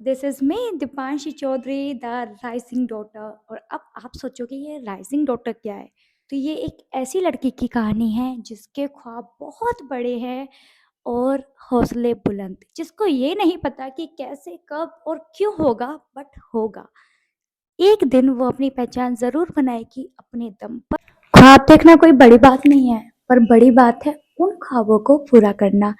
This is me Deepanshi Chaudhary the rising daughter. और अब आप सोचोगे ये राइजिंग डॉटर क्या है। तो ये एक ऐसी लड़की की कहानी है जिसके ख्वाब बहुत बड़े हैं और हौसले बुलंद, जिसको ये नहीं पता कि कैसे कब और क्यों होगा, बट होगा। एक दिन वो अपनी पहचान जरूर बनाएगी अपने दम पर। ख्वाब देखना कोई बड़ी बात नहीं है, पर बड़ी बात है उन ख्वाबों को पूरा करना।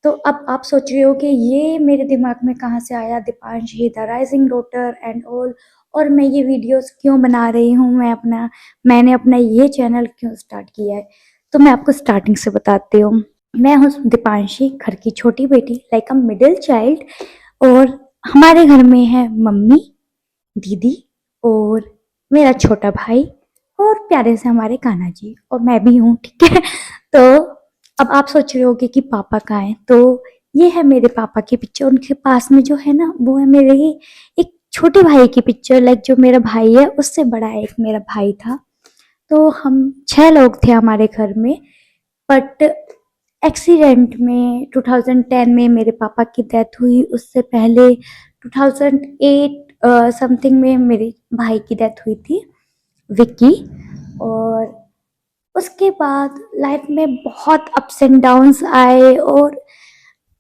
तो अब आप सोच रहे हो कि ये मेरे दिमाग में कहाँ से आया, Deepanshi the rising daughter and all, और मैं ये वीडियोस क्यों बना रही हूँ, मैंने अपना ये चैनल क्यों स्टार्ट किया है। तो मैं आपको स्टार्टिंग से बताती हूँ। मैं हूँ दीपांशी, घर की छोटी बेटी, लाइक अ मिडिल चाइल्ड। और हमारे घर में है मम्मी, दीदी और मेरा छोटा भाई, और प्यारे से हमारे कान्हा जी, और मैं भी हूँ, ठीक है। तो अब आप सोच रहे होगे कि पापा कहाँ हैं। तो ये है मेरे पापा की पिक्चर। उनके पास में जो है ना, वो है मेरे ही एक छोटे भाई की पिक्चर। लाइक जो मेरा भाई है उससे बड़ा एक मेरा भाई था। तो हम 6 लोग थे हमारे घर में। बट एक्सीडेंट में 2010 में मेरे पापा की डेथ हुई। उससे पहले 2008 समथिंग में मेरे भाई की डेथ हुई थी, विक्की। और उसके बाद लाइफ में बहुत अप्स एंड डाउन्स आए, और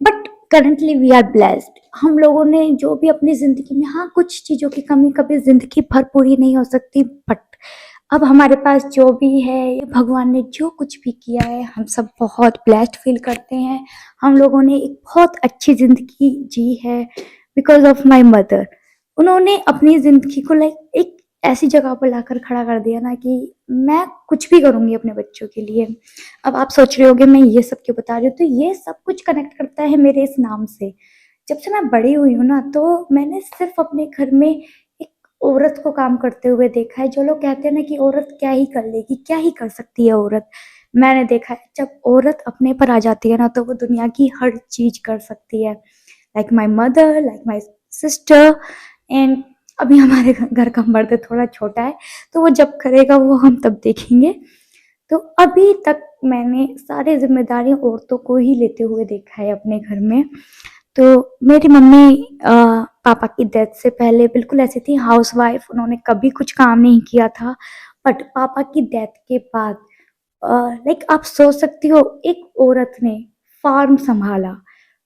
but currently we are blessed. हम लोगों ने जो भी अपनी जिंदगी में, हाँ कुछ चीजों की कमी कभी जिंदगी भर पूरी नहीं हो सकती, बट अब हमारे पास जो भी है, ये भगवान ने जो कुछ भी किया है, हम सब बहुत ब्लेस्ड फील करते हैं। हम लोगों ने एक बहुत अच्छी जिंदगी जी है बिकॉज ऑफ माई मदर। उन्होंने अपनी जिंदगी को लाइक एक ऐसी जगह पर लाकर खड़ा कर दिया ना कि मैं कुछ भी करूंगी अपने बच्चों के लिए। अब आप सोच रहे होगे मैं ये सब क्यों बता रही हूँ। तो ये सब कुछ कनेक्ट करता है मेरे इस नाम से। जब से मैं बड़ी हुई हूँ ना, तो मैंने सिर्फ अपने घर में एक औरत को काम करते हुए देखा है। जो लोग कहते हैं ना कि औरत क्या ही कर लेगी, क्या ही कर सकती है औरत, मैंने देखा है जब औरत अपने पर आ जाती है ना, तो वो दुनिया की हर चीज कर सकती है। Like my mother, like my sister. And अभी हमारे घर का मर्द थोड़ा छोटा है, तो वो जब करेगा वो हम तब देखेंगे। तो अभी तक मैंने सारी जिम्मेदारियां औरतों को ही लेते हुए देखा है अपने घर में। तो मेरी मम्मी पापा की डेथ से पहले बिल्कुल ऐसी थी, हाउसवाइफ। उन्होंने कभी कुछ काम नहीं किया था। बट पापा की डेथ के बाद लाइक आप सोच सकती हो, एक औरत ने फार्म संभाला।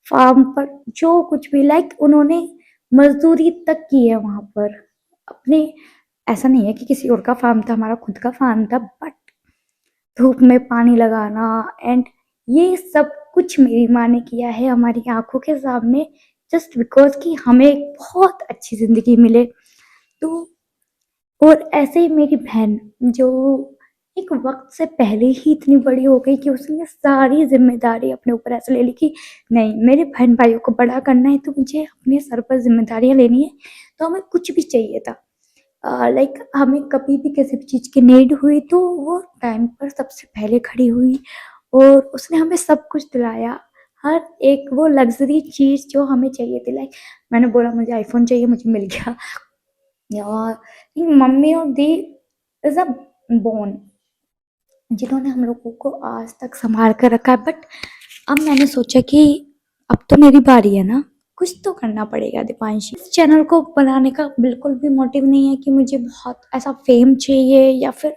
फार्म पर जो कुछ भी, लाइक उन्होंने मजदूरी तक की है वहां पर अपने। ऐसा नहीं है कि किसी और का फार्म था, हमारा खुद का फार्म था। बट धूप में पानी लगाना एंड ये सब कुछ मेरी माँ ने किया है हमारी आंखों के सामने, जस्ट बिकॉज कि हमें एक बहुत अच्छी जिंदगी मिले। तो और ऐसे ही मेरी बहन, जो एक वक्त से पहले ही इतनी बड़ी हो गई कि उसने सारी जिम्मेदारी अपने ऊपर ऐसे ले ली कि नहीं, मेरे बहन भाइयों को बड़ा करना है तो मुझे अपने सर पर जिम्मेदारियां लेनी है। तो हमें कुछ भी चाहिए था, लाइक हमें कभी भी किसी भी चीज की नीड हुई तो वो टाइम पर सबसे पहले खड़ी हुई, और उसने हमें सब कुछ दिलाया। हर एक वो लग्जरी चीज जो हमें चाहिए थी, लाइक मैंने बोला मुझे आईफोन चाहिए, मुझे मिल गया। और मम्मी और दी इज अ बोन, जिन्होंने हम लोगों को आज तक संभाल कर रखा है। बट अब मैंने सोचा कि अब तो मेरी बारी है ना, कुछ तो करना पड़ेगा दीपांशी। इस चैनल को बनाने का बिल्कुल भी मोटिव नहीं है कि मुझे बहुत ऐसा फेम चाहिए या फिर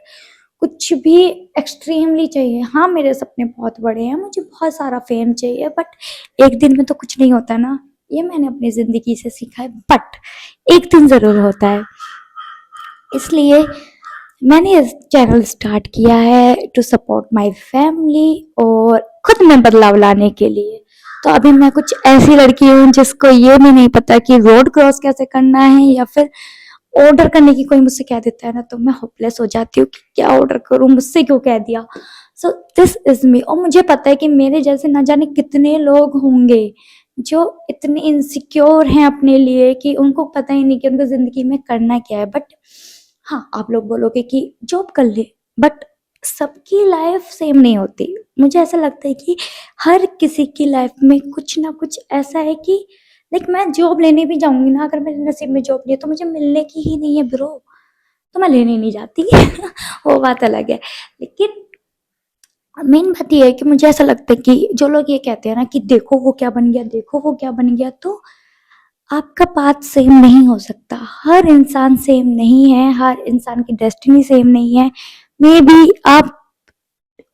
कुछ भी एक्सट्रीमली चाहिए। हाँ मेरे सपने बहुत बड़े हैं, मुझे बहुत सारा फेम चाहिए, बट एक दिन में तो कुछ नहीं होता ना। ये मैंने अपनी जिंदगी से सीखा है, बट एक दिन जरूर होता है। इसलिए मैंने इस चैनल स्टार्ट किया है टू सपोर्ट माय फैमिली और खुद में बदलाव लाने के लिए। तो अभी मैं कुछ ऐसी लड़की हूँ जिसको ये भी नहीं पता कि रोड क्रॉस कैसे करना है, या फिर ऑर्डर करने की कोई मुझसे कह देता है ना, तो मैं होपलेस हो जाती हूँ कि क्या ऑर्डर करूँ, मुझसे क्यों कह दिया। सो दिस इज मी। और मुझे पता है कि मेरे जैसे ना जाने कितने लोग होंगे जो इतने इनसिक्योर हैं अपने लिए कि उनको पता ही नहीं कि उनको जिंदगी में करना क्या है। बट हाँ, आप लोग बोलोगे कि जॉब कर ले, बट सबकी लाइफ सेम नहीं होती। मुझे ऐसा लगता है कि हर किसी की लाइफ में कुछ ना कुछ ऐसा है कि लाइक मैं जॉब लेने भी जाऊंगी ना, अगर मेरे नसीब में जॉब नहीं है तो मुझे मिलने की ही नहीं है ब्रो, तो मैं लेने नहीं जाती। वो बात अलग है। लेकिन मेन बात ये है कि मुझे ऐसा लगता है कि जो लोग ये कहते हैं ना कि देखो वो क्या बन गया, देखो वो क्या बन गया, तो आपका पाथ सेम नहीं हो सकता, हर इंसान सेम नहीं है, हर इंसान की डेस्टिनी सेम नहीं है। मे बी आप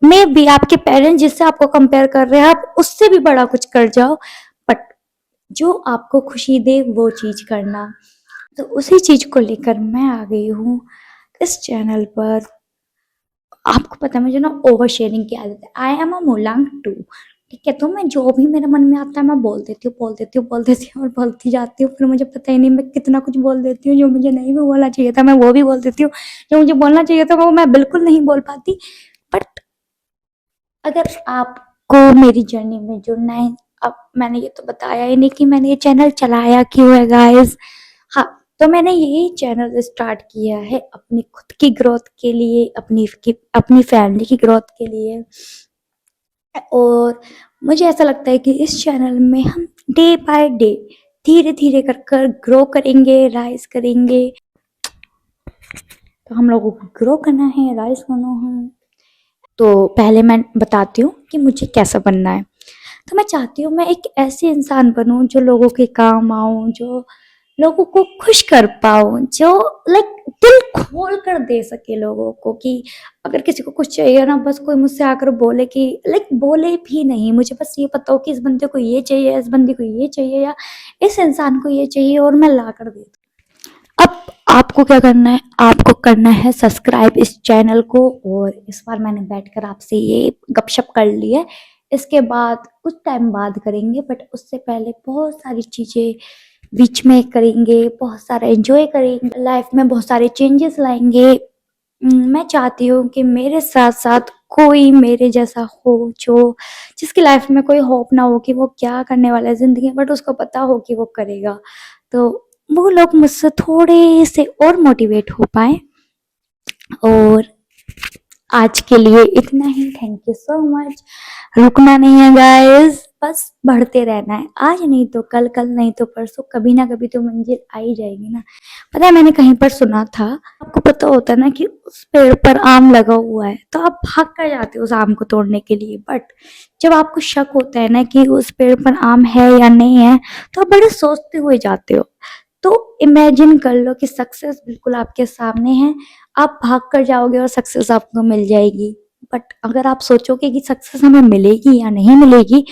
मे बी आपके पेरेंट्स जिससे आपको कंपेयर कर रहे हैं आप उससे भी बड़ा कुछ कर जाओ, बट जो आपको खुशी दे वो चीज करना। तो उसी चीज को लेकर मैं आ गई हूँ इस चैनल पर। आपको पता है मुझे ना ओवर शेयरिंग की आदत है, आई एम अ मोलांग टू। ठीक है, तो मैं जो भी मेरे मन में आता है मैं बोल देती हूँ, बोल देती हूँ, बोल देती हूँ और बोलती जाती हूँ, फिर मुझे पता ही नहीं मैं कितना कुछ बोल देती हूँ। जो मुझे नहीं भी बोलना चाहिए था मैं वो भी बोल देती हूँ, जो मुझे बोलना चाहिए था वो मैं बिल्कुल नहीं बोल पाती। बट अगर आपको मेरी जर्नी में जुड़ना है, अब मैंने ये तो बताया ही नहीं कि मैंने ये चैनल चलाया क्यों है गाइस। हाँ, तो मैंने यही चैनल स्टार्ट किया है अपनी खुद की ग्रोथ के लिए, अपनी फैमिली की ग्रोथ के लिए। और मुझे ऐसा लगता है कि इस चैनल में हम डे बाय डे धीरे धीरे कर कर ग्रो करेंगे, राइज करेंगे। तो हम लोगों को ग्रो करना है, राइज करना है। तो पहले मैं बताती हूँ कि मुझे कैसा बनना है। तो मैं चाहती हूँ मैं एक ऐसी इंसान बनूं जो लोगों के काम आऊं, जो लोगों को खुश कर पाऊं, जो लाइक दिल खोल कर दे सके लोगों को। कि अगर किसी को कुछ चाहिए ना, बस कोई मुझसे आकर बोले कि लाइक बोले भी नहीं, मुझे बस ये पता हो कि इस बंदे को ये चाहिए, इस बंदी को ये चाहिए, या इस इंसान को ये चाहिए और मैं ला कर दे दूं। अब आपको क्या करना है, आपको करना है सब्सक्राइब इस चैनल को। और इस बार मैंने बैठकर आपसे ये गपशप कर ली है, इसके बाद कुछ टाइम बाद करेंगे, बट उससे पहले बहुत सारी चीजें बीच में करेंगे, बहुत सारा एंजॉय करेंगे, लाइफ में बहुत सारे चेंजेस लाएंगे। मैं चाहती हूँ कि मेरे साथ साथ कोई मेरे जैसा हो, जो जिसकी लाइफ में कोई होप ना हो कि वो क्या करने वाला है जिंदगी में, बट उसको पता हो कि वो करेगा। तो वो लोग मुझसे थोड़े से और मोटिवेट हो पाए। और आज के लिए इतना ही, थैंक यू सो मच। रुकना नहीं है गाइस, बस बढ़ते रहना है, आज नहीं तो कल, कल नहीं तो परसों, कभी ना कभी तो मंजिल आ ही जाएगी ना। पता है मैंने कहीं पर सुना था, आपको पता होता है ना कि उस पेड़ पर आम लगा हुआ है तो आप भाग कर जाते हो उस आम को तोड़ने के लिए, बट जब आपको शक होता है ना कि उस पेड़ पर आम है या नहीं है तो आप बड़े सोचते हुए जाते हो। तो इमेजिन कर लो कि सक्सेस बिल्कुल आपके सामने है, आप भाग कर जाओगे और सक्सेस आपको मिल जाएगी। बट अगर आप सोचोगे कि सक्सेस हमें मिलेगी या नहीं मिलेगी,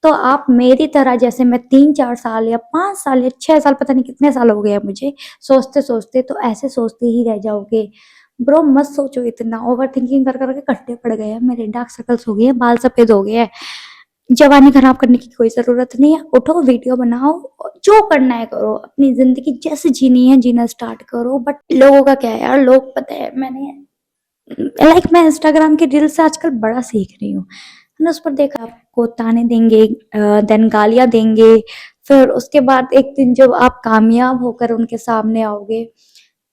तो आप मेरी तरह, जैसे मैं 3-4 साल या 5 साल या 6 साल, पता नहीं कितने साल हो गए मुझे सोचते सोचते, तो ऐसे सोचते ही रह जाओगे। ब्रो मत सोचो इतना, ओवर थिंकिंग कर करके कट्टे पड़ गए हैं मेरे, डार्क सर्कल्स हो गए हैं, बाल सफेद हो गए हैं। जवानी खराब करने की कोई जरूरत नहीं है, उठो वीडियो बनाओ, जो करना है करो, अपनी जिंदगी जैसे जीनी है जीना स्टार्ट करो। बट लोगों का क्या है यार, लोग पता है मैंने मैं इंस्टाग्राम के रील से आजकल बड़ा सीख रही हूँ। मैंने उस पर देखा आपको ताने देंगे, देन गालियां देंगे, फिर उसके बाद एक दिन जब आप कामयाब होकर उनके सामने आओगे,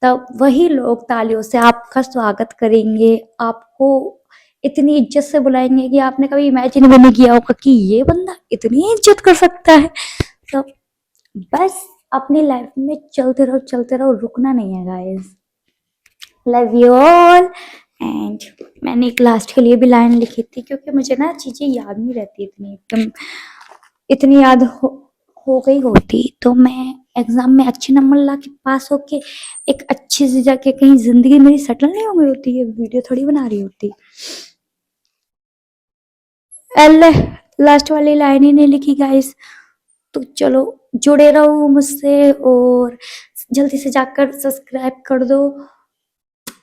तब वही लोग तालियों से आपका स्वागत करेंगे, आपको इतनी इज्जत से बुलाएंगे कि आपने कभी इमेजिन भी नहीं किया होगा कि ये बंदा इतनी इज्जत कर सकता है। तो बस अपनी लाइफ में चलते रहो, रुकना नहीं है guys. Love you all. And मैंने एक लास्ट के लिए भी लाइन लिखी थी, क्योंकि मुझे ना चीजें याद नहीं रहती इतनी, एकदम इतनी याद हो गई होती तो मैं एग्जाम में अच्छे नंबर ला के पास होके एक अच्छी सी जगह कहीं जिंदगी मेरी सेटल नहीं हो गई होती, ये वीडियो थोड़ी बना रही होती। अल्लाह, लास्ट वाली लाइन ही नहीं लिखी गाइस। तो चलो जुड़े रहो मुझसे और जल्दी से जाकर सब्सक्राइब कर दो।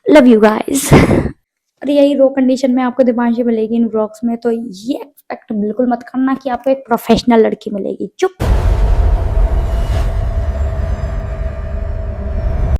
Love you guys. और यही रो कंडीशन में आपको दिमाग मिलेगी इन व्लॉग्स में, तो ये एक्सपेक्ट बिल्कुल मत करना कि आपको एक प्रोफेशनल लड़की मिलेगी। चुप।